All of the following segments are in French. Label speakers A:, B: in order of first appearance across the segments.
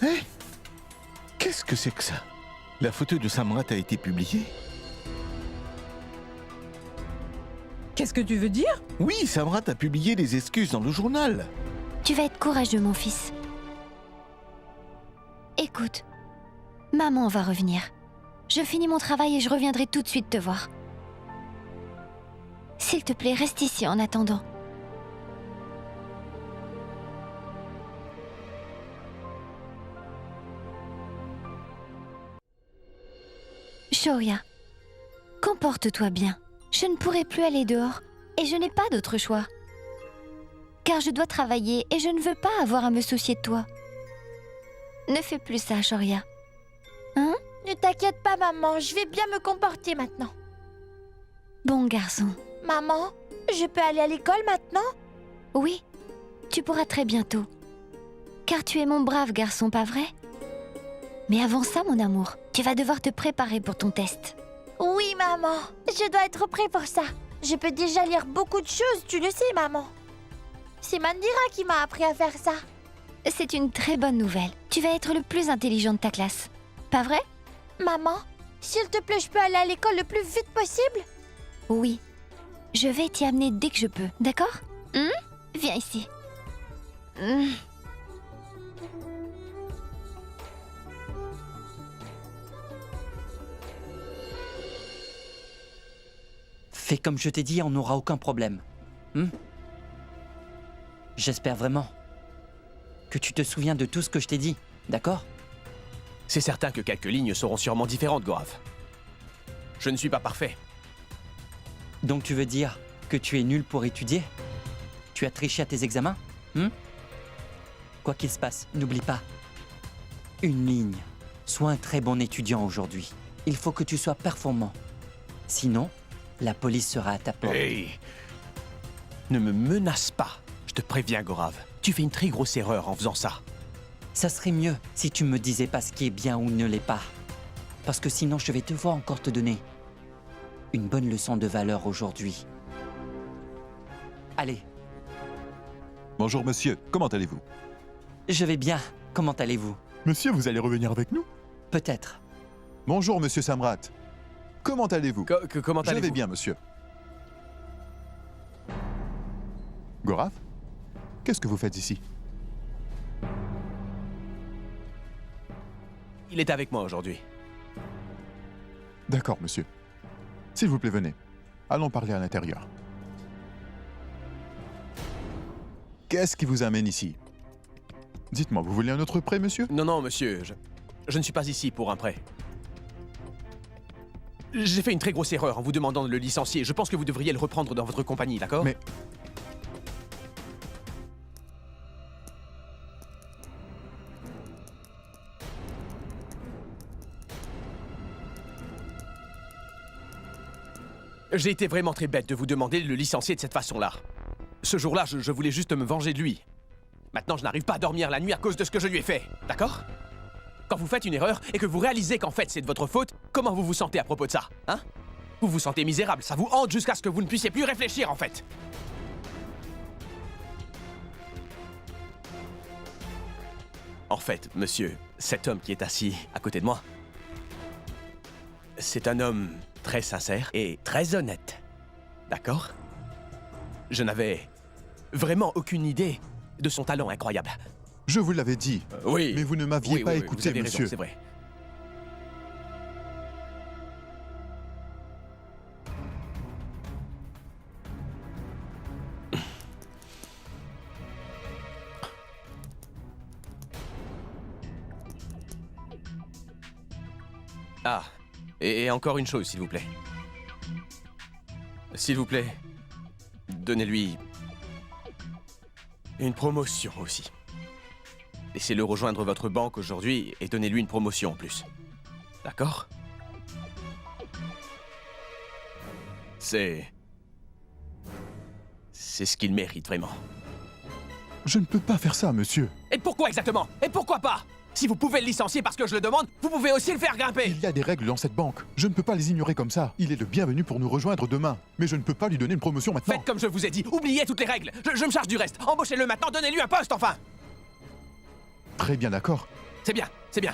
A: Hé, qu'est-ce que c'est que ça? La photo de Samrat a été publiée?
B: Qu'est-ce que tu veux dire?
A: Oui, Samrat a publié des excuses dans le journal.
C: Tu vas être courageux, mon fils. Écoute, maman va revenir. Je finis mon travail et je reviendrai tout de suite te voir. S'il te plaît, reste ici en attendant. Shoria, comporte-toi bien. Je ne pourrai plus aller dehors et je n'ai pas d'autre choix. Car je dois travailler et je ne veux pas avoir à me soucier de toi. Ne fais plus ça, Shoria. Hein?
D: Ne t'inquiète pas, maman, je vais bien me comporter maintenant.
C: Bon garçon.
D: Maman, je peux aller à l'école maintenant?
C: Oui, tu pourras très bientôt. Car tu es mon brave garçon, pas vrai? Mais avant ça, mon amour, tu vas devoir te préparer pour ton test.
D: Oui, maman, je dois être prêt pour ça. Je peux déjà lire beaucoup de choses, tu le sais, maman. C'est Mandira qui m'a appris à faire ça.
C: C'est une très bonne nouvelle. Tu vas être le plus intelligent de ta classe. Pas vrai?
D: Maman, s'il te plaît, je peux aller à l'école le plus vite possible?
C: Oui. Je vais t'y amener dès que je peux, d'accord? Viens ici.
E: Fais comme je t'ai dit, on n'aura aucun problème. J'espère vraiment que tu te souviens de tout ce que je t'ai dit, d'accord?
F: C'est certain que quelques lignes seront sûrement différentes, Gorav. Je ne suis pas parfait.
E: Donc tu veux dire que tu es nul pour étudier? Tu as triché à tes examens? Quoi qu'il se passe, n'oublie pas. Une ligne. Sois un très bon étudiant aujourd'hui. Il faut que tu sois performant. Sinon, la police sera à ta porte.
F: Hey! Ne me menace pas. Je te préviens, Gorav. Tu fais une très grosse erreur en faisant ça.
E: Ça serait mieux si tu me disais pas ce qui est bien ou ne l'est pas. Parce que sinon, je vais devoir encore te donner une bonne leçon de valeur aujourd'hui. Allez,
G: Bonjour monsieur, comment allez-vous?
E: je vais bien. Comment allez-vous?
G: Monsieur, vous allez revenir avec nous?
E: Peut-être.
G: Bonjour monsieur Samrat. Comment allez-vous?
F: Comment
G: Je vais
F: allez-vous?
G: bien monsieur. Gorav? Qu'est-ce que vous faites ici?
F: Il est avec moi aujourd'hui.
G: D'accord monsieur. S'il vous plaît, venez. Allons parler à l'intérieur. Qu'est-ce qui vous amène ici? Dites-moi, vous voulez un autre prêt, monsieur?
F: Non, non, monsieur, je ne suis pas ici pour un prêt. J'ai fait une très grosse erreur en vous demandant de le licencier. Je pense que vous devriez le reprendre dans votre compagnie, d'accord?
G: Mais...
F: J'ai été vraiment très bête de vous demander de le licencier de cette façon-là. Ce jour-là, je voulais juste me venger de lui. Maintenant, je n'arrive pas à dormir la nuit à cause de ce que je lui ai fait, d'accord? Quand vous faites une erreur et que vous réalisez qu'en fait c'est de votre faute, comment vous vous sentez à propos de ça, hein? Vous vous sentez misérable, ça vous hante jusqu'à ce que vous ne puissiez plus réfléchir, en fait. En fait, monsieur, cet homme qui est assis à côté de moi, c'est un homme très sincère et très honnête. D'accord? Je n'avais vraiment aucune idée de son talent incroyable.
G: Je vous l'avais dit.
F: Oui.
G: Mais vous ne m'aviez pas écouté,
F: vous avez
G: monsieur.
F: raison, c'est vrai. Ah, et encore une chose, s'il vous plaît. S'il vous plaît, donnez-lui une promotion aussi. Laissez-le rejoindre votre banque aujourd'hui et donnez-lui une promotion en plus. D'accord? C'est ce qu'il mérite vraiment.
G: Je ne peux pas faire ça, monsieur.
F: Et pourquoi exactement? Et pourquoi pas? Si vous pouvez le licencier parce que je le demande, vous pouvez aussi le faire grimper.
G: Il y a des règles dans cette banque. Je ne peux pas les ignorer comme ça. Il est le bienvenu pour nous rejoindre demain. Mais je ne peux pas lui donner une promotion maintenant.
F: Faites comme je vous ai dit, oubliez toutes les règles. Je me charge du reste. Embauchez-le maintenant, donnez-lui un poste enfin.
G: Très bien, d'accord.
F: C'est bien, c'est bien.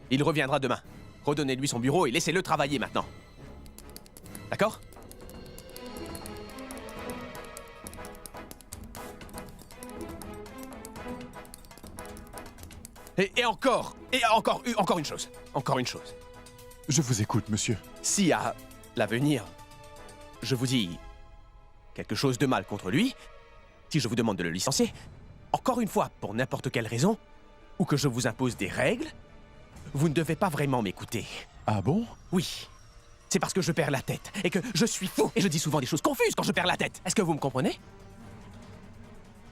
F: Il reviendra demain. Redonnez-lui son bureau et laissez-le travailler maintenant. D'accord? Et encore une chose. Encore une chose.
G: Je vous écoute, monsieur.
F: Si à l'avenir, je vous dis quelque chose de mal contre lui, si je vous demande de le licencier, encore une fois, pour n'importe quelle raison, ou que je vous impose des règles, vous ne devez pas vraiment m'écouter.
G: Ah bon?
F: Oui. C'est parce que je perds la tête et que je suis fou et je dis souvent des choses confuses quand je perds la tête. Est-ce que vous me comprenez?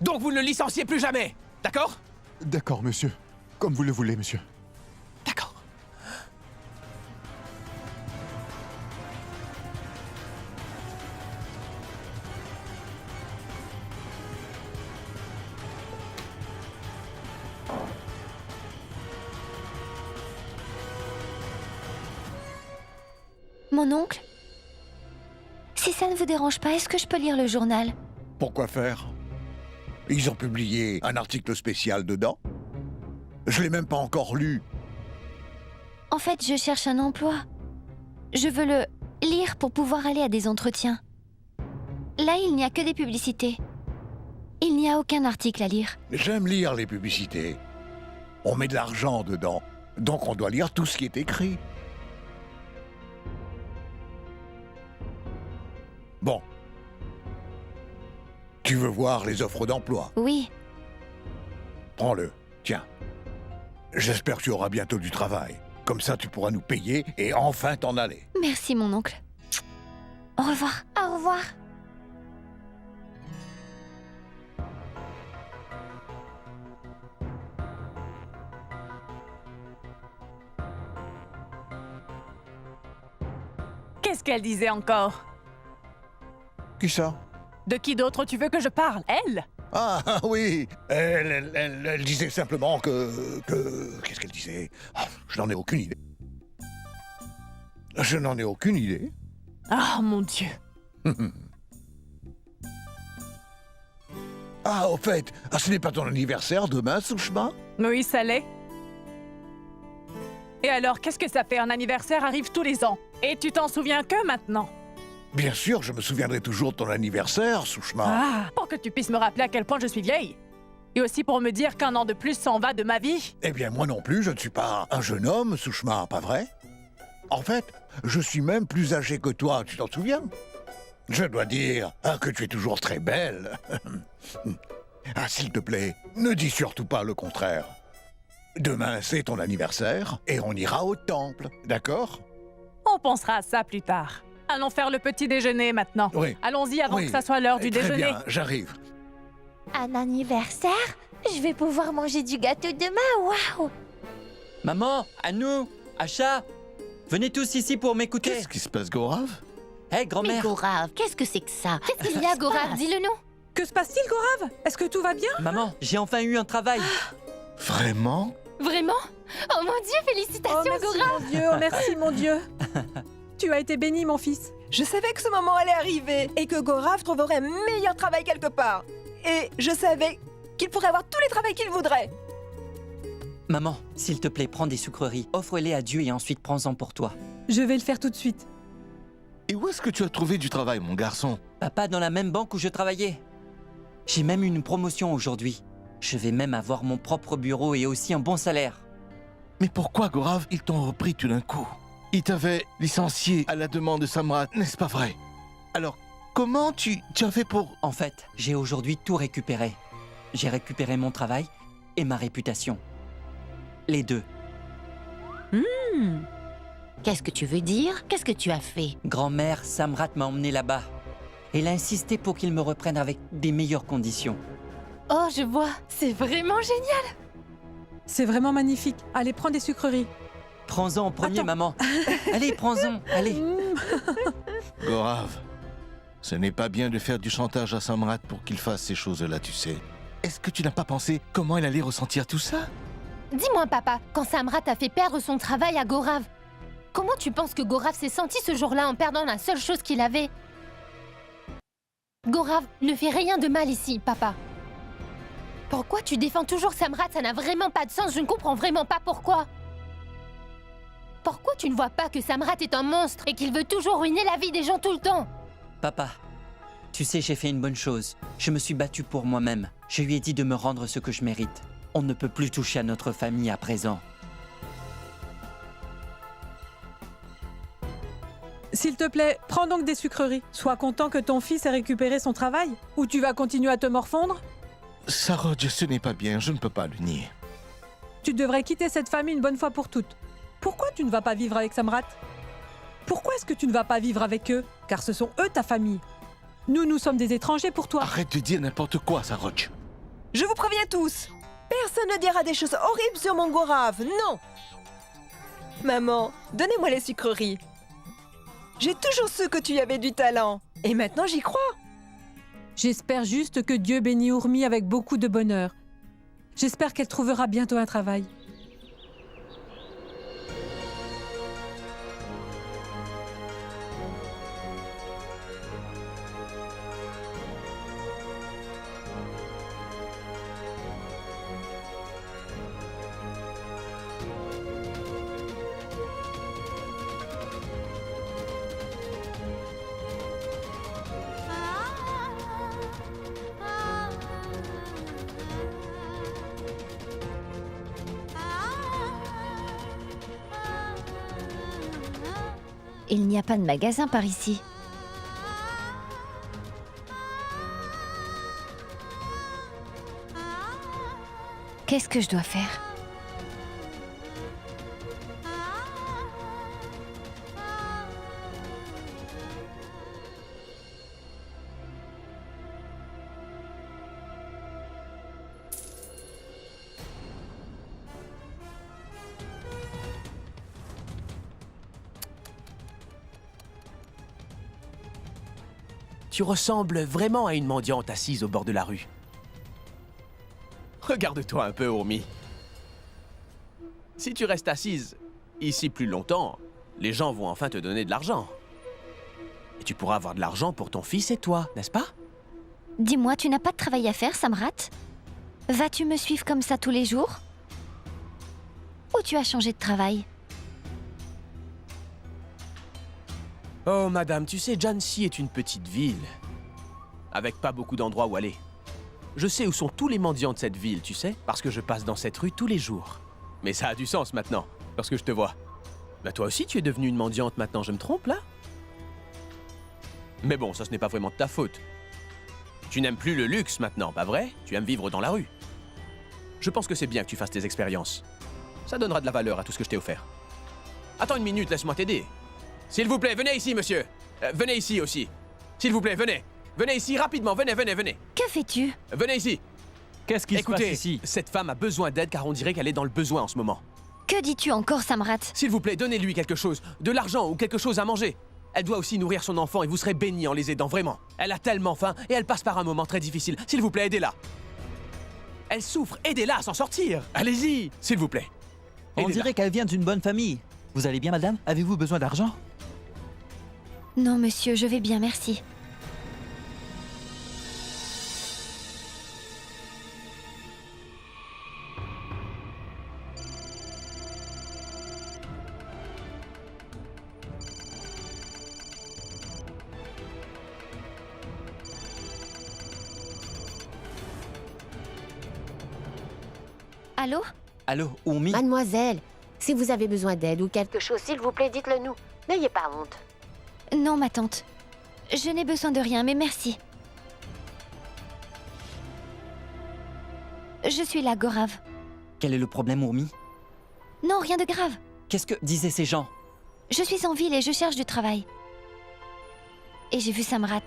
F: Donc vous ne le licenciez plus jamais, d'accord?
G: D'accord, monsieur. Comme vous le voulez, monsieur.
F: D'accord.
C: Mon oncle? Si ça ne vous dérange pas, est-ce que je peux lire le journal?
H: Pourquoi faire? Ils ont publié un article spécial dedans. Je l'ai même pas encore lu.
C: En fait, je cherche un emploi. Je veux le lire pour pouvoir aller à des entretiens. Là, il n'y a que des publicités. Il n'y a aucun article à lire.
H: J'aime lire les publicités. On met de l'argent dedans, donc on doit lire tout ce qui est écrit. Bon. Tu veux voir les offres d'emploi?
C: Oui,
H: Prends-le, tiens. J'espère que tu auras bientôt du travail. Comme ça, tu pourras nous payer et enfin t'en aller.
C: merci mon oncle. Au revoir.
D: Au revoir.
B: Qu'est-ce qu'elle disait encore?
H: Qui ça?
B: De qui d'autre tu veux que je parle? Elle?
H: Ah oui, elle disait simplement que... Qu'est-ce qu'elle disait? Ah, je n'en ai aucune idée. Je n'en ai aucune idée.
B: Ah, mon Dieu.
H: Ah, au fait, ce n'est pas ton anniversaire demain, Sushma?
B: Oui, ça l'est. Et alors, qu'est-ce que ça fait? Un anniversaire arrive tous les ans. Et tu t'en souviens que maintenant?
H: Bien sûr, je me souviendrai toujours de ton anniversaire, Sushma.
B: Ah, pour que tu puisses me rappeler à quel point je suis vieille. Et aussi pour me dire qu'un an de plus s'en va de ma vie.
H: Eh bien, moi non plus, je ne suis pas un jeune homme, Sushma, pas vrai? En fait, je suis même plus âgé que toi, tu t'en souviens? Je dois dire que tu es toujours très belle. Ah, s'il te plaît, ne dis surtout pas le contraire. Demain, c'est ton anniversaire et on ira au temple, d'accord?
B: On pensera à ça plus tard. Allons faire le petit déjeuner maintenant.
H: Oui.
B: Allons-y avant
H: Oui.
B: que ça soit l'heure du
H: Très
B: déjeuner.
H: bien, j'arrive.
D: Un anniversaire? Je vais pouvoir manger du gâteau demain, waouh!
E: Maman, à nous, Acha, venez tous ici pour m'écouter.
A: Qu'est-ce qui se passe, Gaurav?
E: Hé,
I: Mais
E: grand-mère.
I: Gorav, qu'est-ce que c'est que ça?
C: Qu'est-ce qu'il y a, Gorav? Dis-le-nous.
B: Que se passe-t-il, Gorav? Est-ce que tout va bien?
E: Maman, j'ai enfin eu un travail.
A: Vraiment?
C: Vraiment? Oh mon Dieu, félicitations,
B: merci,
C: Gorav!
B: mon Dieu, oh, merci, mon Dieu. Tu as été béni, mon fils.
J: Je savais que ce moment allait arriver et que Gorav trouverait un meilleur travail quelque part. Et je savais qu'il pourrait avoir tous les travails qu'il voudrait.
E: Maman, s'il te plaît, prends des sucreries, offre-les à Dieu et ensuite prends-en pour toi.
B: Je vais le faire tout de suite.
A: Et où est-ce que tu as trouvé du travail, mon garçon?
E: Papa, dans la même banque où je travaillais. J'ai même eu une promotion aujourd'hui. Je vais même avoir mon propre bureau et aussi un bon salaire.
A: Mais pourquoi, Gaurav, ils t'ont repris tout d'un coup? Ils t'avaient licencié à la demande de Samrat, n'est-ce pas vrai? Alors, comment tu as fait pour...
E: En fait, j'ai aujourd'hui tout récupéré. J'ai récupéré mon travail et ma réputation. Les deux.
I: Qu'est-ce que tu veux dire? Qu'est-ce que tu as fait?
E: Grand-mère Samrat m'a emmené là-bas. Elle a insisté pour qu'il me reprenne avec des meilleures conditions.
C: Oh, je vois. C'est vraiment génial.
B: C'est vraiment magnifique. Allez, prends des sucreries.
E: Prends-en en premier,
B: Attends.
E: maman. Allez, prends-en, allez.
A: Gaurav, ce n'est pas bien de faire du chantage à Samrat pour qu'il fasse ces choses-là, tu sais. Est-ce que tu n'as pas pensé comment elle allait ressentir tout ça?
C: Dis-moi, papa, quand Samrat a fait perdre son travail à Gaurav, comment tu penses que Gaurav s'est senti ce jour-là en perdant la seule chose qu'il avait? Gaurav ne fait rien de mal ici, papa.
K: Pourquoi tu défends toujours Samrat? Ça n'a vraiment pas de sens, je ne comprends vraiment pas pourquoi. Pourquoi tu ne vois pas que Samrat est un monstre et qu'il veut toujours ruiner la vie des gens tout le temps?
E: Papa, tu sais, j'ai fait une bonne chose. Je me suis battu pour moi-même. Je lui ai dit de me rendre ce que je mérite. On ne peut plus toucher à notre famille à présent.
L: S'il te plaît, prends donc des sucreries. Sois content que ton fils ait récupéré son travail. Ou tu vas continuer à te morfondre?
A: Saroj, ce n'est pas bien, je ne peux pas le nier.
L: Tu devrais quitter cette famille une bonne fois pour toutes. Pourquoi tu ne vas pas vivre avec Samrat? Pourquoi est-ce que tu ne vas pas vivre avec eux? Car ce sont eux ta famille. Nous sommes des étrangers pour toi.
A: Arrête de dire n'importe quoi, Saroj.
J: Je vous préviens tous, personne ne dira des choses horribles sur mon Gorav, non. Maman, donnez-moi les sucreries. J'ai toujours su que tu avais du talent. Et maintenant, j'y crois.
L: J'espère juste que Dieu bénit Urmi avec beaucoup de bonheur. J'espère qu'elle trouvera bientôt un travail.
C: Il n'y a pas de magasin par ici. Qu'est-ce que je dois faire?
F: Tu ressembles vraiment à une mendiante assise au bord de la rue. Regarde-toi un peu, Urmi. Si tu restes assise ici plus longtemps, les gens vont enfin te donner de l'argent. Et tu pourras avoir de l'argent pour ton fils et toi, n'est-ce pas?
C: Dis-moi, tu n'as pas de travail à faire, Samrat? Vas-tu me suivre comme ça tous les jours? Ou tu as changé de travail?
F: Oh, madame, tu sais, Jhansi est une petite ville, avec pas beaucoup d'endroits où aller. Je sais où sont tous les mendiants de cette ville, tu sais, parce que je passe dans cette rue tous les jours. Mais ça a du sens maintenant, lorsque je te vois. Bah toi aussi, tu es devenue une mendiante maintenant, je me trompe, là? Mais bon, ça ce n'est pas vraiment de ta faute. Tu n'aimes plus le luxe maintenant, pas vrai? Tu aimes vivre dans la rue. Je pense que c'est bien que tu fasses tes expériences. Ça donnera de la valeur à tout ce que je t'ai offert. Attends une minute, laisse-moi t'aider. S'il vous plaît, venez ici, monsieur. Venez ici aussi. S'il vous plaît, venez. Venez ici, rapidement. Venez, venez, venez.
C: Que fais-tu?
F: Venez ici.
E: Qu'est-ce qui se passe ici?
F: Écoutez, cette femme a besoin d'aide car on dirait qu'elle est dans le besoin en ce moment.
C: Que dis-tu encore, Samrat?
F: S'il vous plaît, donnez-lui quelque chose. De l'argent ou quelque chose à manger. Elle doit aussi nourrir son enfant et vous serez bénis en les aidant, vraiment. Elle a tellement faim et elle passe par un moment très difficile. S'il vous plaît, aidez-la. Elle souffre, aidez-la à s'en sortir. Allez-y, s'il vous plaît.
M: On dirait qu'elle vient d'une bonne famille. Vous allez bien, madame? Avez-vous besoin d'argent?
C: Non, monsieur, je vais bien, merci. Allô?
E: Allô, Urmi?
K: Mademoiselle, si vous avez besoin d'aide ou quelque chose, s'il vous plaît, dites-le nous. N'ayez pas honte.
C: Non, ma tante. Je n'ai besoin de rien, mais merci. Je suis là, Gorav.
E: Quel est le problème, Urmi?
C: Non, rien de grave.
E: Qu'est-ce que disaient ces gens?
C: Je suis en ville et je cherche du travail. Et j'ai vu Samrat.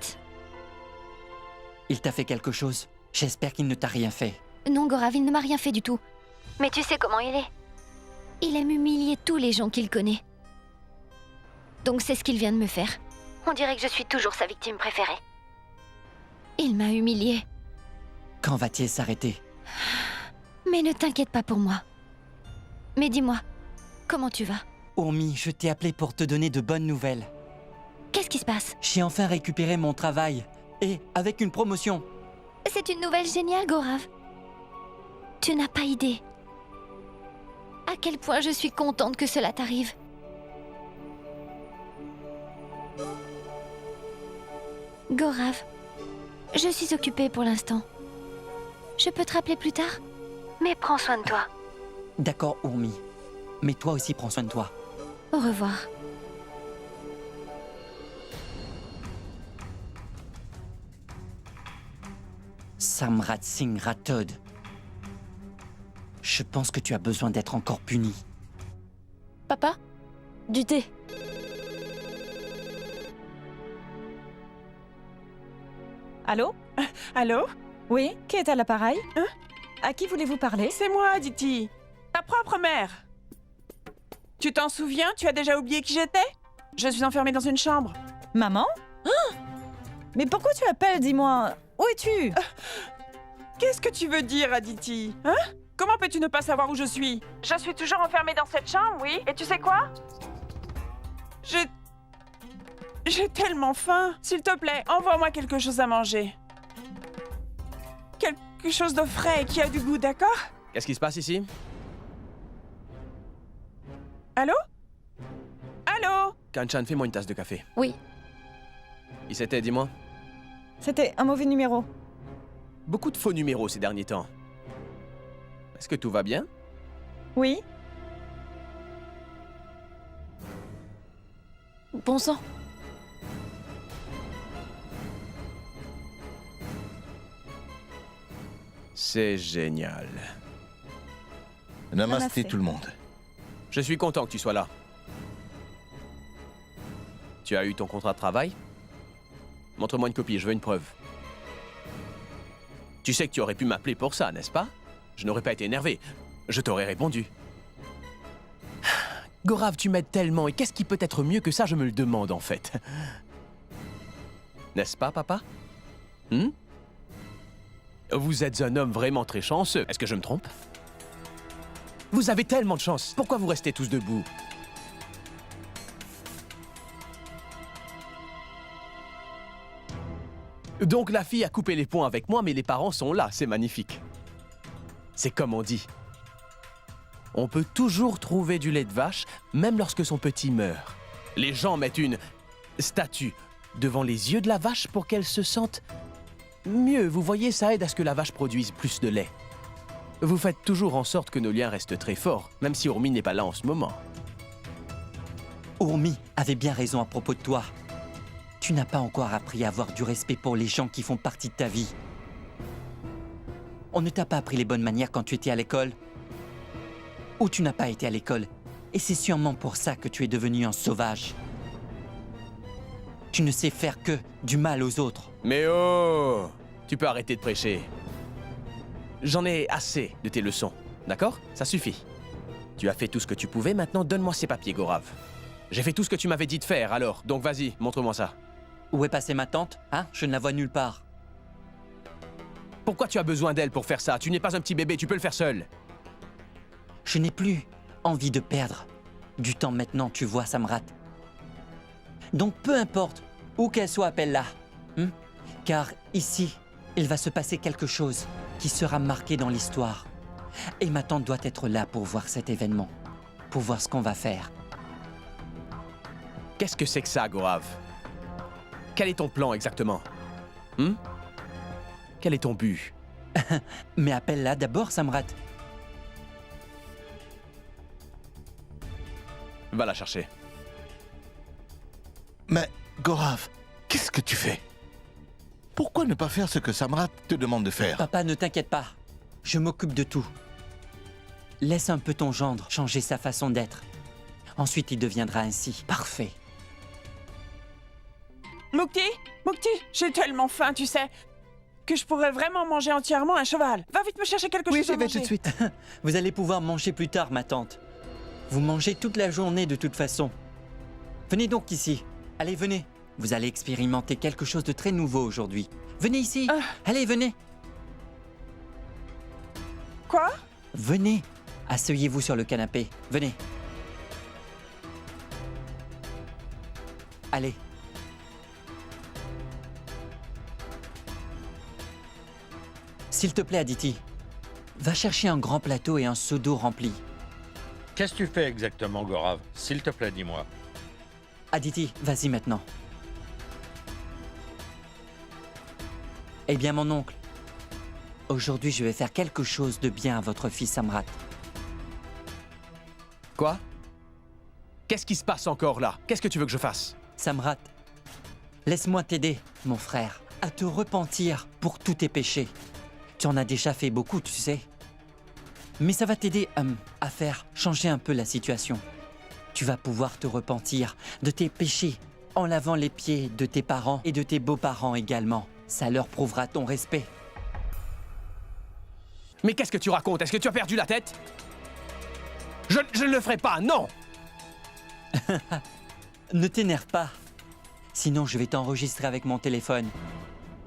E: Il t'a fait quelque chose? J'espère qu'il ne t'a rien fait.
C: Non, Gorav, il ne m'a rien fait du tout. Mais tu sais comment il est. Il aime humilier tous les gens qu'il connaît. Donc c'est ce qu'il vient de me faire. On dirait que je suis toujours sa victime préférée. Il m'a humiliée.
E: Quand va-t-il s'arrêter?
C: Mais ne t'inquiète pas pour moi. Mais dis-moi, comment tu vas?
E: Urmi, je t'ai appelé pour te donner de bonnes nouvelles.
C: Qu'est-ce qui se passe?
E: J'ai enfin récupéré mon travail. Et avec une promotion.
C: C'est une nouvelle géniale, Gorav. Tu n'as pas idée. À quel point je suis contente que cela t'arrive. Gaurav, je suis occupée pour l'instant. Je peux te rappeler plus tard? Mais prends soin de toi.
E: D'accord, Urmi. Mais toi aussi, prends soin de toi.
C: Au revoir.
E: Samrat Singh Rathod. Je pense que tu as besoin d'être encore puni.
B: Papa?
D: Du thé.
J: Allô?
N: Allô?
J: Oui, qui est à l'appareil?
N: Hein?
J: À qui voulez-vous parler?
N: C'est moi, Aditi. Ta propre mère. Tu t'en souviens? Tu as déjà oublié qui j'étais? Je suis enfermée dans une chambre.
J: Maman? Mais pourquoi tu appelles, dis-moi? Où es-tu?
N: Qu'est-ce que tu veux dire, Aditi? Hein? Comment peux-tu ne pas savoir où je suis? Je suis toujours enfermée dans cette chambre, oui? Et tu sais quoi? J'ai tellement faim. S'il te plaît, envoie-moi quelque chose à manger. Quelque chose de frais et qui a du goût, d'accord?
F: Qu'est-ce qui se passe ici?
N: Allô? Allô?
F: Kanchan, fais-moi une tasse de café.
J: Oui.
F: Qui c'était, dis-moi?
J: C'était un mauvais numéro.
F: Beaucoup de faux numéros ces derniers temps. Est-ce que tout va bien?
J: Oui.
B: Bon sang.
F: C'est génial.
A: Namasté tout le monde.
F: Je suis content que tu sois là. Tu as eu ton contrat de travail? Montre-moi une copie, je veux une preuve. Tu sais que tu aurais pu m'appeler pour ça, n'est-ce pas? Je n'aurais pas été énervé. Je t'aurais répondu. Gaurav, tu m'aides tellement, et qu'est-ce qui peut être mieux que ça, je me le demande en fait. N'est-ce pas, papa? Vous êtes un homme vraiment très chanceux. Est-ce que je me trompe? Vous avez tellement de chance. Pourquoi vous restez tous debout? Donc la fille a coupé les ponts avec moi, mais les parents sont là. C'est magnifique. C'est comme on dit. On peut toujours trouver du lait de vache, même lorsque son petit meurt. Les gens mettent une statue devant les yeux de la vache pour qu'elle se sente mieux. Vous voyez, ça aide à ce que la vache produise plus de lait. Vous faites toujours en sorte que nos liens restent très forts, même si Urmi n'est pas là en ce moment.
E: Urmi avait bien raison à propos de toi. Tu n'as pas encore appris à avoir du respect pour les gens qui font partie de ta vie. On ne t'a pas appris les bonnes manières quand tu étais à l'école. Ou tu n'as pas été à l'école. Et c'est sûrement pour ça que tu es devenu un sauvage. Tu ne sais faire que du mal aux autres.
F: Mais oh! Tu peux arrêter de prêcher. J'en ai assez de tes leçons, d'accord? Ça suffit. Tu as fait tout ce que tu pouvais, maintenant donne-moi ces papiers, Gaurav. J'ai fait tout ce que tu m'avais dit de faire, alors. Donc vas-y, montre-moi ça.
E: Où est passée ma tante? Hein? Je ne la vois nulle part.
F: Pourquoi tu as besoin d'elle pour faire ça? Tu n'es pas un petit bébé, tu peux le faire seul.
E: Je n'ai plus envie de perdre du temps maintenant, tu vois, Samrat. Donc peu importe où qu'elle soit, appelle-la. Car ici, il va se passer quelque chose qui sera marqué dans l'histoire. Et ma tante doit être là pour voir cet événement, pour voir ce qu'on va faire.
F: Qu'est-ce que c'est que ça, Gaurav? Quel est ton plan exactement? Quel est ton but?
E: Mais appelle-la d'abord, Samrat.
F: Va la chercher.
A: Mais, Gaurav, qu'est-ce que tu fais? Pourquoi ne pas faire ce que Samrat te demande de faire?
E: Papa, ne t'inquiète pas. Je m'occupe de tout. Laisse un peu ton gendre changer sa façon d'être. Ensuite, il deviendra ainsi. Parfait.
N: Mukti, j'ai tellement faim, tu sais, que je pourrais vraiment manger entièrement un cheval. Va vite me chercher quelque chose à manger.
E: Oui, j'y vais tout de suite. Vous allez pouvoir manger plus tard, ma tante. Vous mangez toute la journée de toute façon. Venez donc ici. Allez, venez. Vous allez expérimenter quelque chose de très nouveau aujourd'hui. Venez ici. Allez, venez.
N: Quoi?
E: Venez. Asseyez-vous sur le canapé. Venez. Allez. S'il te plaît, Aditi, va chercher un grand plateau et un seau d'eau rempli.
O: Qu'est-ce que tu fais exactement, Gorav? S'il te plaît, dis-moi.
E: Aditi, vas-y maintenant. Eh bien, mon oncle, aujourd'hui, je vais faire quelque chose de bien à votre fils Samrat.
F: Quoi? Qu'est-ce qui se passe encore là? Qu'est-ce que tu veux que je fasse?
E: Samrat, laisse-moi t'aider, mon frère, à te repentir pour tous tes péchés. Tu en as déjà fait beaucoup, tu sais. Mais ça va t'aider à faire changer un peu la situation. Tu vas pouvoir te repentir de tes péchés en lavant les pieds de tes parents et de tes beaux-parents également. Ça leur prouvera ton respect.
F: Mais qu'est-ce que tu racontes? Est-ce que tu as perdu la tête? Je ne le ferai pas, non!
E: Ne t'énerve pas. Sinon, je vais t'enregistrer avec mon téléphone.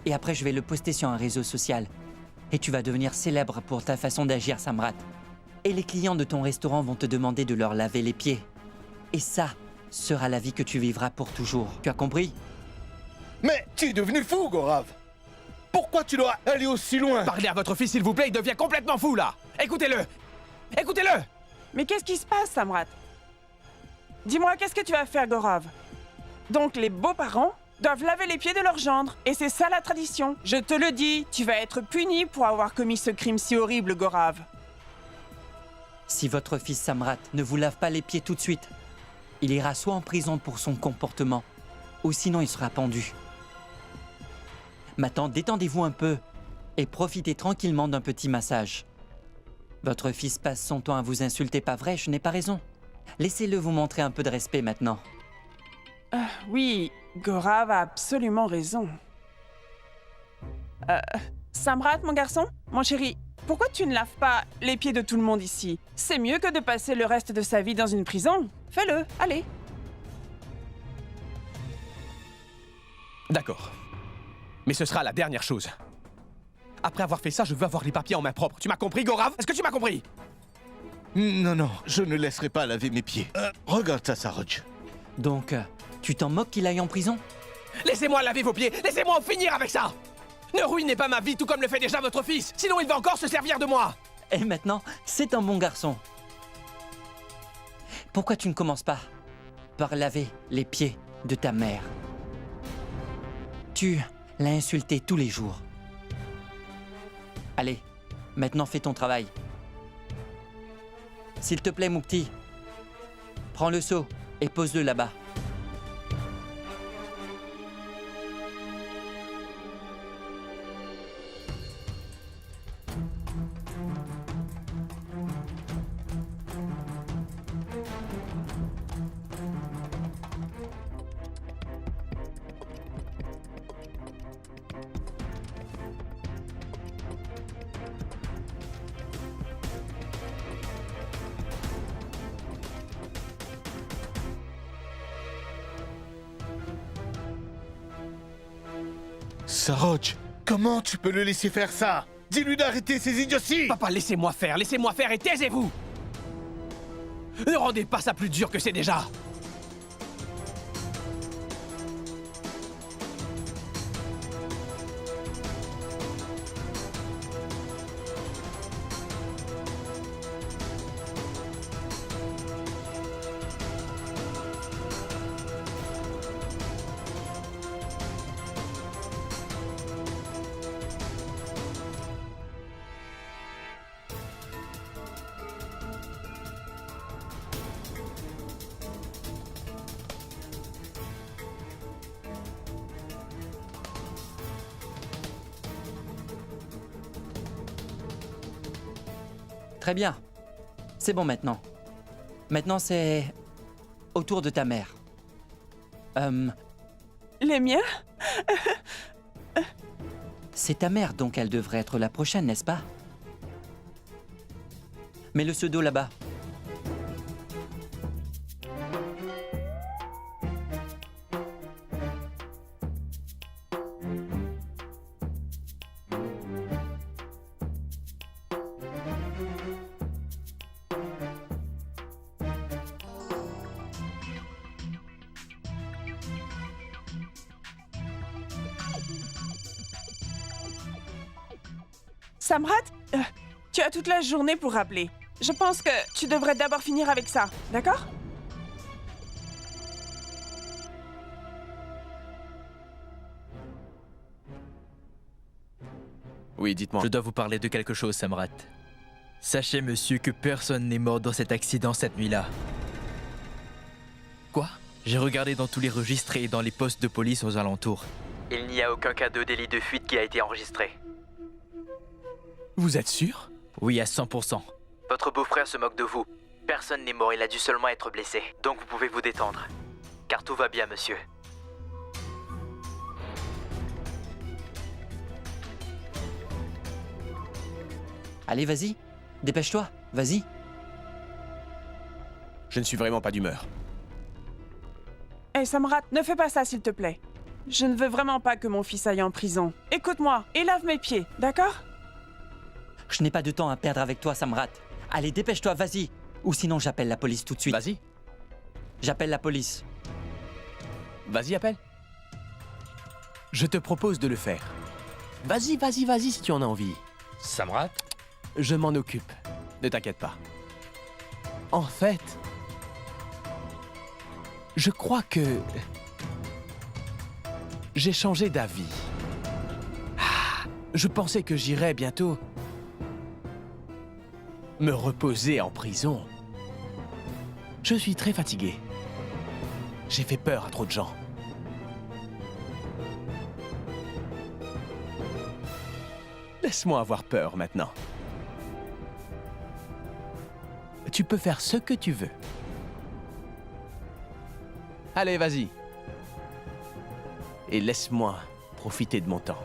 E: Et après, je vais le poster sur un réseau social. Et tu vas devenir célèbre pour ta façon d'agir, Samrat. Et les clients de ton restaurant vont te demander de leur laver les pieds. Et ça sera la vie que tu vivras pour toujours. Tu as compris?
A: Mais tu es devenu fou, Gorav! Pourquoi tu dois aller aussi loin?
F: Parlez à votre fils, s'il vous plaît, il devient complètement fou, là! Écoutez-le! Écoutez-le!
N: Mais qu'est-ce qui se passe, Samrat? Dis-moi, qu'est-ce que tu vas faire, Gorav? Donc, les beaux-parents doivent laver les pieds de leur gendre. Et c'est ça la tradition. Je te le dis, tu vas être puni pour avoir commis ce crime si horrible, Gorav.
E: Si votre fils Samrat ne vous lave pas les pieds tout de suite, il ira soit en prison pour son comportement, ou sinon il sera pendu. Maintenant, détendez-vous un peu et profitez tranquillement d'un petit massage. Votre fils passe son temps à vous insulter, pas vrai? Je n'ai pas raison. Laissez-le vous montrer un peu de respect maintenant.
N: Oui, Gorav a absolument raison. Samrat, mon garçon, mon chéri, pourquoi tu ne laves pas les pieds de tout le monde ici? C'est mieux que de passer le reste de sa vie dans une prison. Fais-le, allez.
F: D'accord. Mais ce sera la dernière chose. Après avoir fait ça, je veux avoir les papiers en main propre. Tu m'as compris, Gorav? Est-ce que tu m'as compris?
A: Non, non, je ne laisserai pas laver mes pieds. Regarde ça, Saroj.
E: Donc, tu t'en moques qu'il aille en prison?
F: Laissez-moi laver vos pieds! Laissez-moi en finir avec ça! Ne ruinez pas ma vie tout comme le fait déjà votre fils! Sinon il va encore se servir de moi!
E: Et maintenant, c'est un bon garçon. Pourquoi tu ne commences pas par laver les pieds de ta mère? Tu l'as insulté tous les jours. Allez, maintenant fais ton travail. S'il te plaît, Moukti, prends le seau et pose-le là-bas.
A: Saroj, comment tu peux le laisser faire ça? Dis-lui d'arrêter ces idioties!
F: Papa, laissez-moi faire et taisez-vous! Ne rendez pas ça plus dur que c'est déjà!
E: Très bien. C'est bon maintenant. Maintenant, c'est au tour de ta mère.
N: Les miens?
E: C'est ta mère, donc elle devrait être la prochaine, n'est-ce pas? Mets le seau d'eau là-bas.
N: Samrat, Tu as toute la journée pour rappeler. Je pense que tu devrais d'abord finir avec ça, d'accord?
F: Oui, dites-moi.
P: Je dois vous parler de quelque chose, Samrat. Sachez, monsieur, que personne n'est mort dans cet accident cette nuit-là. Quoi? J'ai regardé dans tous les registres et dans les postes de police aux alentours. Il n'y a aucun cas de délit de fuite qui a été enregistré.
F: Vous êtes sûr?
P: Oui, à 100%. Votre beau-frère se moque de vous. Personne n'est mort, il a dû seulement être blessé. Donc vous pouvez vous détendre. Car tout va bien, monsieur.
E: Allez, vas-y. Dépêche-toi. Vas-y.
F: Je ne suis vraiment pas d'humeur.
N: Hé, Samrat, ne fais pas ça, s'il te plaît. Je ne veux vraiment pas que mon fils aille en prison. Écoute-moi et lave mes pieds, d'accord?
E: Je n'ai pas de temps à perdre avec toi, Samrat. Allez, dépêche-toi, vas-y. Ou sinon, j'appelle la police tout de suite.
F: Vas-y.
E: J'appelle la police.
F: Vas-y, appelle. Je te propose de le faire. Vas-y, vas-y, vas-y si tu en as envie.
O: Samrat?
F: Je m'en occupe. Ne t'inquiète pas. En fait, je crois que j'ai changé d'avis. Je pensais que j'irais bientôt me reposer en prison. Je suis très fatigué. J'ai fait peur à trop de gens. Laisse-moi avoir peur maintenant. Tu peux faire ce que tu veux. Allez, vas-y. Et laisse-moi profiter de mon temps.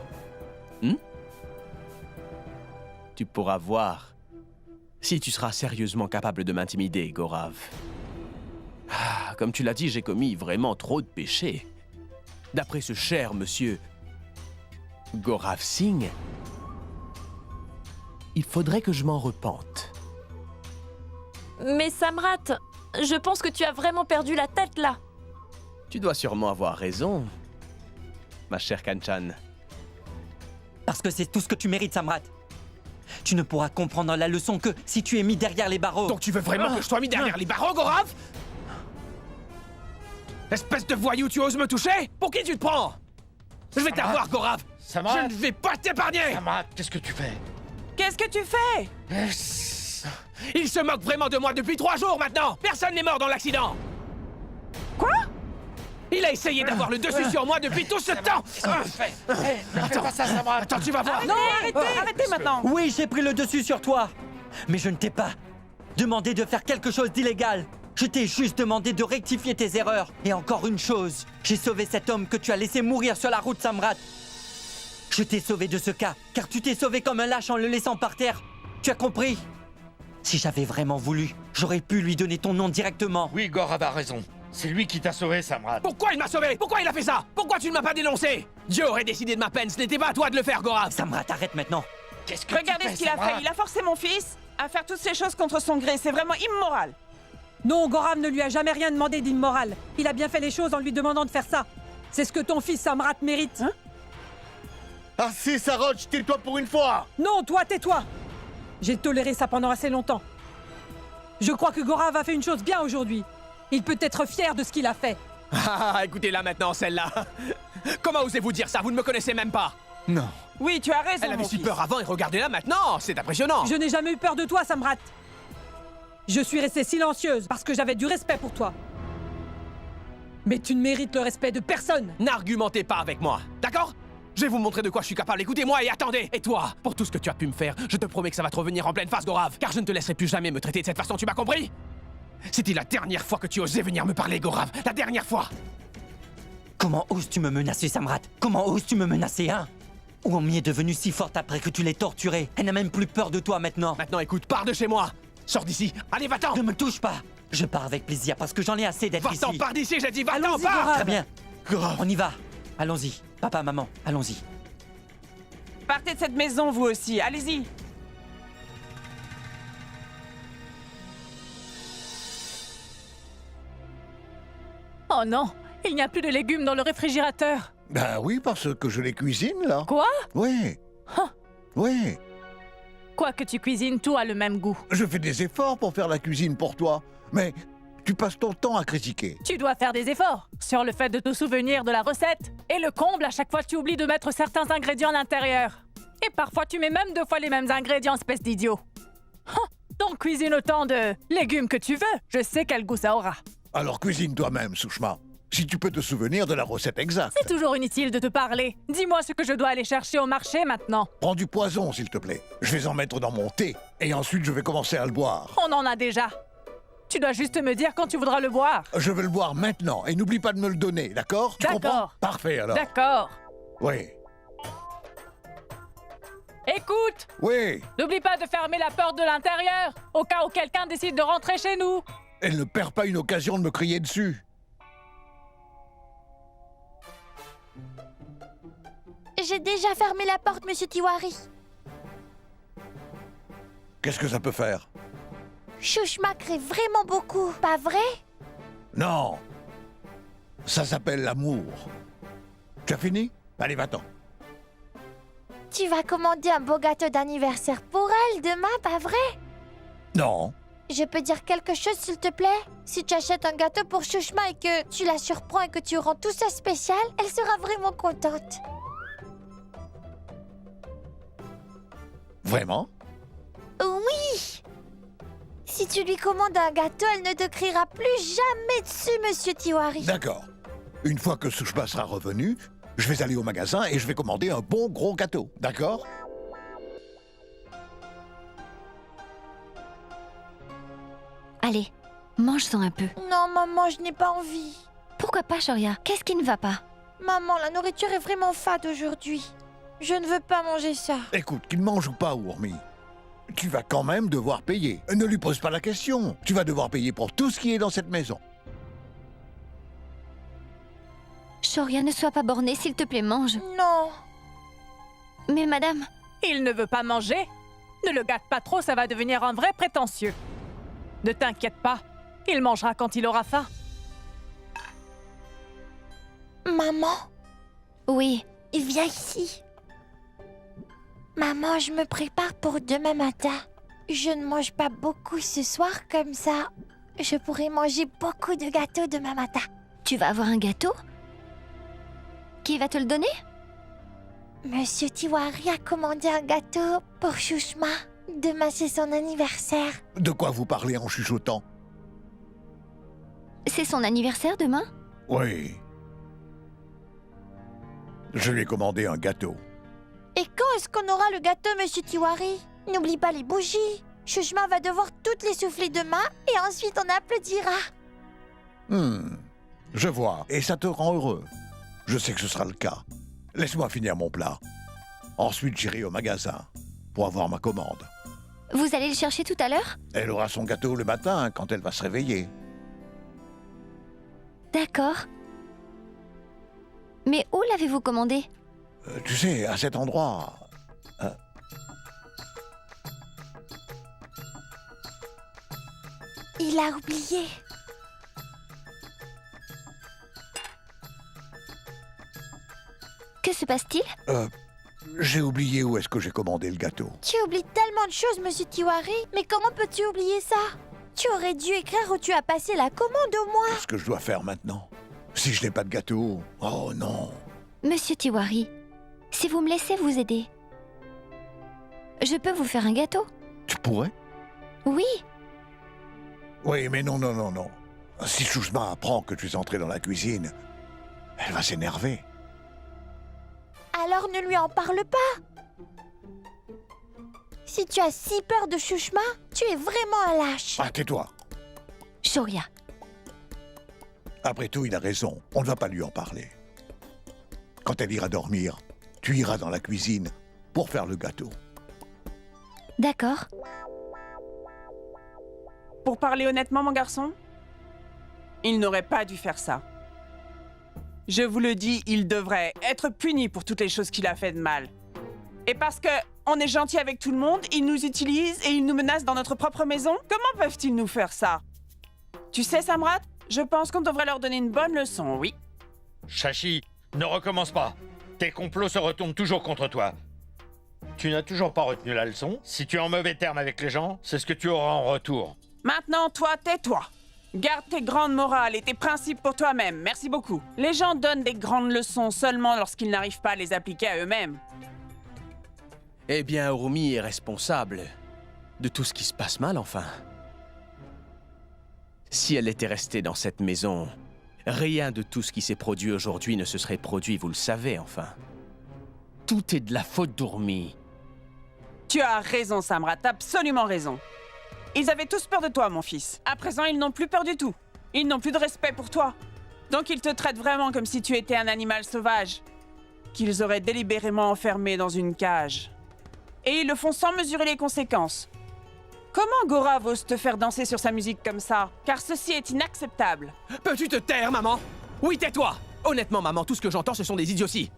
F: Tu pourras voir si tu seras sérieusement capable de m'intimider, Gorav. Comme tu l'as dit, j'ai commis vraiment trop de péchés. D'après ce cher monsieur Gorav Singh, il faudrait que je m'en repente.
Q: Mais Samrat, je pense que tu as vraiment perdu la tête là.
F: Tu dois sûrement avoir raison, ma chère Kanchan.
E: Parce que c'est tout ce que tu mérites, Samrat. Tu ne pourras comprendre la leçon que si tu es mis derrière les barreaux.
F: Donc tu veux vraiment que je sois mis derrière les barreaux, Gorav? Espèce de voyou, tu oses me toucher? Pour qui tu te prends? Je vais t'avoir, Gorav!
O: Samrat!
F: Je ne vais pas t'épargner!
O: Samrat, qu'est-ce que tu fais?
N: Qu'est-ce que tu fais?
F: Il se moque vraiment de moi depuis 3 jours maintenant! Personne n'est mort dans l'accident!
N: Quoi?
F: Il a essayé d'avoir le dessus sur moi depuis tout ce temps! Attends, tu vas voir!
N: Non, arrêtez maintenant!
E: Oui, j'ai pris le dessus sur toi. Mais je ne t'ai pas demandé de faire quelque chose d'illégal. Je t'ai juste demandé de rectifier tes erreurs. Et encore une chose, j'ai sauvé cet homme que tu as laissé mourir sur la route, Samrat. Je t'ai sauvé de ce cas, car tu t'es sauvé comme un lâche en le laissant par terre. Tu as compris? Si j'avais vraiment voulu, j'aurais pu lui donner ton nom directement.
O: Oui, Gorav a raison. C'est lui qui t'a sauvé, Samrat.
F: Pourquoi il m'a sauvé? Pourquoi il a fait ça? Pourquoi tu ne m'as pas dénoncé? Dieu aurait décidé de ma peine, ce n'était pas à toi de le faire, Gorav.
E: Samrat, arrête maintenant.
O: Qu'est-ce que
N: Regardez ce qu'il a fait. Il a forcé mon fils à faire toutes ces choses contre son gré. C'est vraiment immoral.
L: Non, Gorav ne lui a jamais rien demandé d'immoral. Il a bien fait les choses en lui demandant de faire ça. C'est ce que ton fils Samrat mérite.
N: Hein?
H: Assez, Saroj, tais-toi pour une fois!
L: Non, toi, tais-toi. J'ai toléré ça pendant assez longtemps. Je crois que Gorav a fait une chose bien aujourd'hui. Il peut être fier de ce qu'il a fait.
F: Ah, écoutez-la maintenant, celle-là. Comment osez-vous dire ça? Vous ne me connaissez même pas.
A: Non.
N: Oui, tu as raison,
F: Elle avait
N: mon
F: si
N: fils.
F: peur avant et regardez-la maintenant. C'est impressionnant.
L: Je n'ai jamais eu peur de toi, Samrat. Je suis restée silencieuse parce que j'avais du respect pour toi. Mais tu ne mérites le respect de personne.
F: N'argumentez pas avec moi, d'accord? Je vais vous montrer de quoi je suis capable. Écoutez-moi et attendez. Et toi, pour tout ce que tu as pu me faire, je te promets que ça va te revenir en pleine face, Gorav. Car je ne te laisserai plus jamais me traiter de cette façon, tu m'as compris? C'était la dernière fois que tu osais venir me parler, Gorav. La dernière fois.
E: Comment oses-tu me menacer, Samrat? Comment oses-tu me menacer, hein? Oumi est devenue si forte après que tu l'aies torturée. Elle n'a même plus peur de toi maintenant.
F: Maintenant, écoute, pars de chez moi. Sors d'ici. Allez, va-t'en.
E: Ne me touche pas. Je pars avec plaisir parce que j'en ai assez d'être ici.
F: Va-t'en, pars d'ici, j'ai dit, va-t'en,
L: Allons-y,
F: pars.
L: Gorav.
E: Très bien. On y va. Allons-y. Papa, maman, allons-y.
N: Partez de cette maison, vous aussi. Allez-y.
B: Oh non, il n'y a plus de légumes dans le réfrigérateur.
H: Ben oui, parce que je les cuisine, là.
B: Quoi?
H: Oui.
B: Huh.
H: Oui.
B: Quoi que tu cuisines, tout a le même goût.
H: Je fais des efforts pour faire la cuisine pour toi, mais tu passes ton temps à critiquer.
B: Tu dois faire des efforts sur le fait de te souvenir de la recette. Et le comble, à chaque fois, tu oublies de mettre certains ingrédients à l'intérieur. Et parfois, tu mets même 2 fois les mêmes ingrédients, espèce d'idiot. Donc cuisine autant de légumes que tu veux. Je sais quel goût ça aura.
H: Alors cuisine toi-même, Sushma. Si tu peux te souvenir de la recette exacte.
B: C'est toujours inutile de te parler. Dis-moi ce que je dois aller chercher au marché maintenant.
H: Prends du poison, s'il te plaît. Je vais en mettre dans mon thé, et ensuite je vais commencer à le boire.
B: On en a déjà. Tu dois juste me dire quand tu voudras le boire.
H: Je vais le boire maintenant, et n'oublie pas de me le donner, d'accord? Tu comprends?
B: D'accord.
H: Parfait, alors.
B: D'accord.
H: Oui.
B: Écoute!
H: Oui.
B: N'oublie pas de fermer la porte de l'intérieur, au cas où quelqu'un décide de rentrer chez nous.
H: Elle ne perd pas une occasion de me crier dessus.
D: J'ai déjà fermé la porte, Monsieur Tiwari.
H: Qu'est-ce que ça peut faire?
D: Shushma crée vraiment beaucoup, pas vrai?
H: Non. Ça s'appelle l'amour. Tu as fini? Allez, va-t'en.
D: Tu vas commander un beau gâteau d'anniversaire pour elle demain, pas vrai?
H: Non.
D: Je peux dire quelque chose, s'il te plaît? Si tu achètes un gâteau pour Shushma et que tu la surprends et que tu rends tout ça spécial, elle sera vraiment contente.
H: Vraiment?
D: Oui! Si tu lui commandes un gâteau, elle ne te criera plus jamais dessus, Monsieur Tiwari.
H: D'accord. Une fois que Sushma sera revenu, je vais aller au magasin et je vais commander un bon gros gâteau. D'accord?
C: Allez, mange-en un peu.
D: Non, maman, je n'ai pas envie.
C: Pourquoi pas, Shoria? Qu'est-ce qui ne va pas?
D: Maman, la nourriture est vraiment fade aujourd'hui. Je ne veux pas manger ça.
H: Écoute, qu'il mange ou pas, Urmi, tu vas quand même devoir payer. Ne lui pose pas la question. Tu vas devoir payer pour tout ce qui est dans cette maison.
C: Shoria, ne sois pas bornée, s'il te plaît, mange.
D: Non.
C: Mais madame...
B: Il ne veut pas manger? Ne le gâte pas trop, ça va devenir un vrai prétentieux. Ne t'inquiète pas, il mangera quand il aura faim.
D: Maman?
C: Oui?
D: Viens ici. Maman, je me prépare pour demain matin. Je ne mange pas beaucoup ce soir, comme ça, je pourrai manger beaucoup de gâteaux demain matin.
C: Tu vas avoir un gâteau? Qui va te le donner?
D: Monsieur Tiwari a commandé un gâteau pour Shushma. Demain, c'est son anniversaire.
H: De quoi vous parlez en chuchotant?
C: C'est son anniversaire demain?
H: Oui. Je lui ai commandé un gâteau.
D: Et quand est-ce qu'on aura le gâteau, Monsieur Tiwari? N'oublie pas les bougies. Shushma va devoir toutes les souffler demain et ensuite on applaudira.
H: Je vois. Et ça te rend heureux? Je sais que ce sera le cas. Laisse-moi finir mon plat. Ensuite, j'irai au magasin pour avoir ma commande.
C: Vous allez le chercher tout à l'heure?
H: Elle aura son gâteau le matin quand elle va se réveiller.
C: D'accord. Mais où l'avez-vous commandé?
H: Tu sais, à cet endroit...
D: Il a oublié.
C: Que se passe-t-il?
H: J'ai oublié où est-ce que j'ai commandé le gâteau.
D: Tu oublies tellement de choses, Monsieur Tiwari. Mais comment peux-tu oublier ça? Tu aurais dû écrire où tu as passé la commande au moins.
H: Qu'est-ce que je dois faire maintenant? Si je n'ai pas de gâteau... Oh non.
C: Monsieur Tiwari, si vous me laissez vous aider, je peux vous faire un gâteau?
H: Tu pourrais?
C: Oui.
H: Oui, mais non. Si Shushma apprend que tu es entré dans la cuisine, elle va s'énerver.
D: Alors ne lui en parle pas. Si tu as si peur de Shushma, tu es vraiment un lâche.
H: Ah, tais-toi.
C: Shoria.
H: Après tout, il a raison. On ne va pas lui en parler. Quand elle ira dormir, tu iras dans la cuisine pour faire le gâteau.
C: D'accord.
N: Pour parler honnêtement, mon garçon, il n'aurait pas dû faire ça. Je vous le dis, il devrait être puni pour toutes les choses qu'il a fait de mal. Et parce que on est gentil avec tout le monde, ils nous utilisent et ils nous menacent dans notre propre maison. Comment peuvent-ils nous faire ça? Tu sais, Samrat, je pense qu'on devrait leur donner une bonne leçon, oui.
O: Shashi, ne recommence pas. Tes complots se retournent toujours contre toi. Tu n'as toujours pas retenu la leçon. Si tu es en mauvais terme avec les gens, c'est ce que tu auras en retour.
N: Maintenant, toi, tais-toi. Garde tes grandes morales et tes principes pour toi-même. Merci beaucoup. Les gens donnent des grandes leçons seulement lorsqu'ils n'arrivent pas à les appliquer à eux-mêmes.
F: Eh bien, Urumi est responsable de tout ce qui se passe mal, enfin. Si elle était restée dans cette maison, rien de tout ce qui s'est produit aujourd'hui ne se serait produit, vous le savez, enfin. Tout est de la faute d'Urumi.
N: Tu as raison, Samrat, t'as absolument raison. Ils avaient tous peur de toi, mon fils. À présent, ils n'ont plus peur du tout. Ils n'ont plus de respect pour toi. Donc ils te traitent vraiment comme si tu étais un animal sauvage, qu'ils auraient délibérément enfermé dans une cage. Et ils le font sans mesurer les conséquences. Comment Gorav ose te faire danser sur sa musique comme ça? Car ceci est inacceptable.
F: Peux-tu te taire, maman? Oui, tais-toi! Honnêtement, maman, tout ce que j'entends, ce sont des idioties.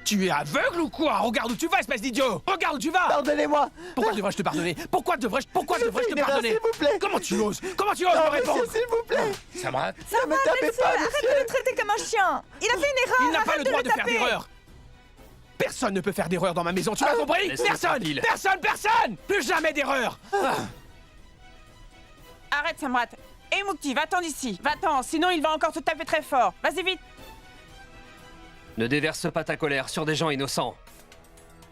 F: Tu es aveugle ou quoi? Regarde où tu vas, espèce d'idiot! Regarde où tu vas!
R: Pardonnez-moi!
F: Pourquoi devrais-je te pardonner? Pourquoi devrais-je te pardonner?
R: S'il vous plaît!
F: Comment tu oses? Comment tu oses me répondre?
R: Monsieur, s'il vous plaît!
O: Samrat?
R: Ne me tapez pas,
J: Arrête de le traiter comme un chien! Il a fait une erreur!
F: Il n'a pas
J: Arrête
F: le droit de faire
J: taper.
F: d'erreur! Personne ne peut faire d'erreur dans ma maison, tu m'as compris? Personne! Personne! Plus jamais d'erreur!
N: Arrête, Samrat. Et Mukti, va-t'en d'ici. Va-t'en, sinon il va encore te taper très fort. Vas-y vite.
S: Ne déverse pas ta colère sur des gens innocents.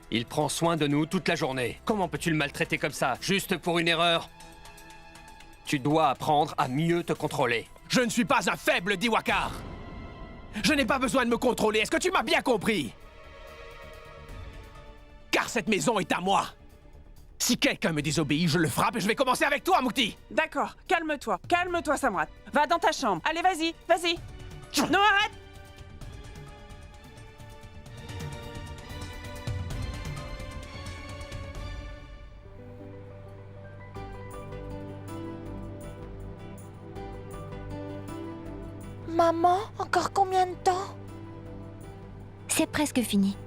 S: Il prend soin de nous toute la journée. Comment peux-tu le maltraiter comme ça, juste pour une erreur? Tu dois apprendre à mieux te contrôler.
F: Je ne suis pas un faible, Diwakar! Je n'ai pas besoin de me contrôler, est-ce que tu m'as bien compris? Car cette maison est à moi! Si quelqu'un me désobéit, je le frappe et je vais commencer avec toi, Mukti!
N: D'accord, calme-toi. Calme-toi, Samrat. Va dans ta chambre. Allez, vas-y, vas-y. Non, arrête!
D: Maman, encore combien de temps?
C: C'est presque fini.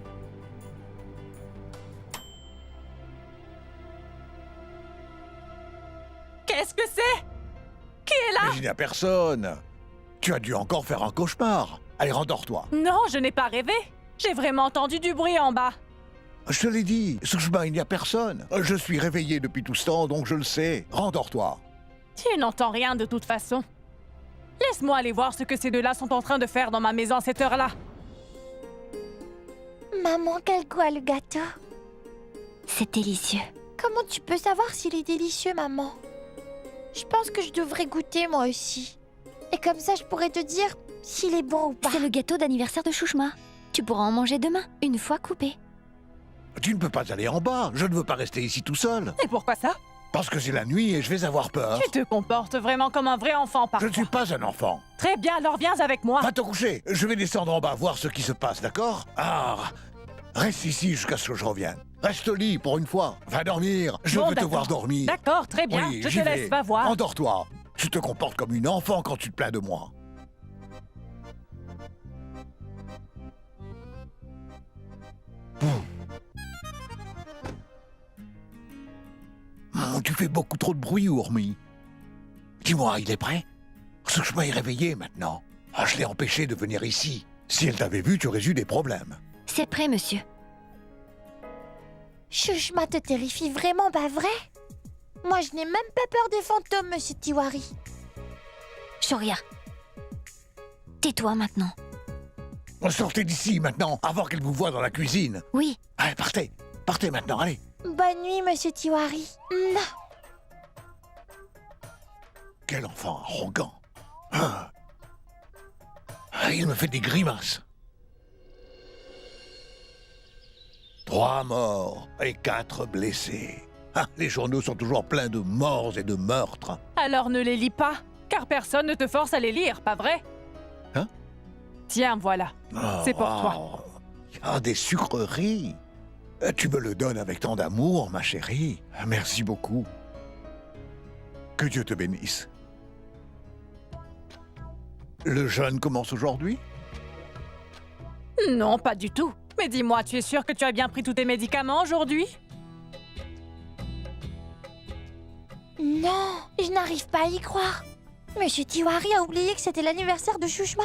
B: Qu'est-ce que c'est? Qui est là?
H: Mais il n'y a personne. Tu as dû encore faire un cauchemar. Allez, rendors-toi.
B: Non, je n'ai pas rêvé. J'ai vraiment entendu du bruit en bas.
H: Je te l'ai dit, Sushma, il n'y a personne. Je suis réveillé depuis tout ce temps, donc je le sais. Rendors-toi.
B: Tu n'entends rien de toute façon. Laisse-moi aller voir ce que ces deux-là sont en train de faire dans ma maison à cette heure-là.
D: Maman, quel goût a le gâteau?
C: C'est délicieux.
D: Comment tu peux savoir s'il est délicieux, maman? Je pense que je devrais goûter moi aussi. Et comme ça, je pourrais te dire s'il est bon ou pas.
C: C'est le gâteau d'anniversaire de Chouchma. Tu pourras en manger demain, une fois coupé.
H: Tu ne peux pas aller en bas. Je ne veux pas rester ici tout seul.
B: Et pourquoi ça?
H: Parce que c'est la nuit et je vais avoir peur.
B: Tu te comportes vraiment comme un vrai enfant
H: Je
B: parfois.
H: ne suis pas un enfant.
B: Très bien, alors viens avec moi.
H: Va te coucher. Je vais descendre en bas voir ce qui se passe, d'accord? Ah, reste ici jusqu'à ce que je revienne. Reste au lit pour une fois. Va dormir. Je
B: Bon,
H: veux te
B: d'accord.
H: voir dormir.
B: D'accord, très bien.
H: Oui,
B: Je
H: j'y
B: te laisse,
H: vais.
B: va voir.
H: Endors-toi. Tu te comportes comme une enfant quand tu te plains de moi. Tu fais beaucoup trop de bruit, Urmi. Dis-moi, il est prêt? Sushma est réveillée maintenant. Ah, je l'ai empêché de venir ici. Si elle t'avait vu, tu aurais eu des problèmes.
C: C'est prêt, monsieur.
D: Shushma te terrifie vraiment, pas vrai? Moi, je n'ai même pas peur des fantômes, monsieur Tiwari.
C: Shoria. Tais-toi maintenant.
H: Sortez d'ici maintenant, avant qu'elle vous voie dans la cuisine.
C: Oui.
H: Allez, partez. Partez maintenant, allez.
D: Bonne nuit, monsieur Tiwari. Non.
H: Quel enfant arrogant. Ah. Ah, il me fait des grimaces. 3 morts et 4 blessés. Ah, les journaux sont toujours pleins de morts et de meurtres.
B: Alors ne les lis pas, car personne ne te force à les lire, pas vrai?
H: Hein?
B: Tiens, voilà. C'est pour toi.
H: Ah, des sucreries. Tu me le donnes avec tant d'amour, ma chérie. Merci beaucoup. Que Dieu te bénisse. Le jeûne commence aujourd'hui?
B: Non, pas du tout. Mais dis-moi, tu es sûr que tu as bien pris tous tes médicaments aujourd'hui?
D: Non, je n'arrive pas à y croire. Monsieur Tiwari a oublié que c'était l'anniversaire de Shushma.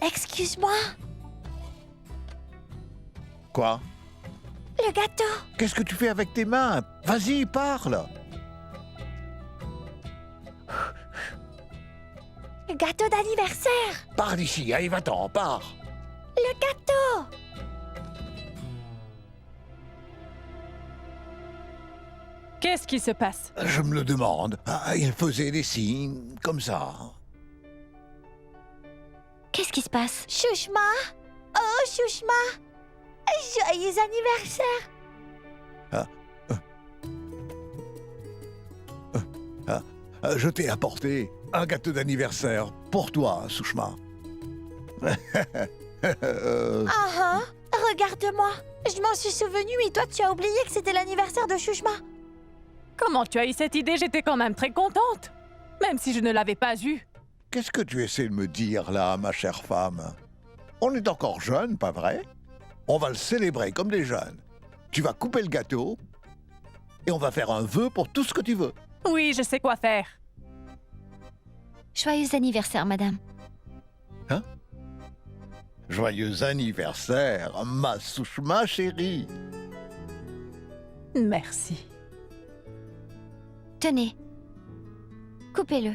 D: Excuse-moi.
H: Quoi?
D: Le gâteau.
H: Qu'est-ce que tu fais avec tes mains? Vas-y, parle.
D: Le gâteau d'anniversaire.
H: Parle ici, allez, va-t'en, pars.
D: Le gâteau.
B: Qu'est-ce qui se passe?
H: Je me le demande. Ah, il faisait des signes, comme ça.
C: Qu'est-ce qui se passe?
D: Chouchma. Oh, Chouchma. Joyeux anniversaire.
H: Je t'ai apporté un gâteau d'anniversaire pour toi, Souchma.
D: Regarde-moi. Je m'en suis souvenu et toi tu as oublié que c'était l'anniversaire de Chouchma.
B: Comment tu as eu cette idée? J'étais quand même très contente. Même si je ne l'avais pas eue.
H: Qu'est-ce que tu essaies de me dire là, ma chère femme? On est encore jeunes, pas vrai? On va le célébrer comme des jeunes. Tu vas couper le gâteau et on va faire un vœu pour tout ce que tu veux.
B: Oui, je sais quoi faire.
C: Joyeux anniversaire, madame.
H: Hein? Joyeux anniversaire, ma Souchma chérie.
B: Merci.
C: Tenez. Coupez-le.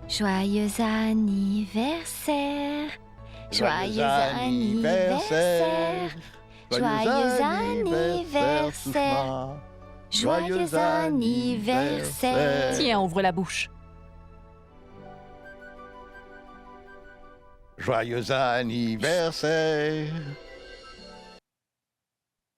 C: Joyeux anniversaire. Joyeux anniversaire. Joyeux anniversaire. Joyeux anniversaire.
B: Tiens, ouvre la bouche.
H: Joyeux anniversaire.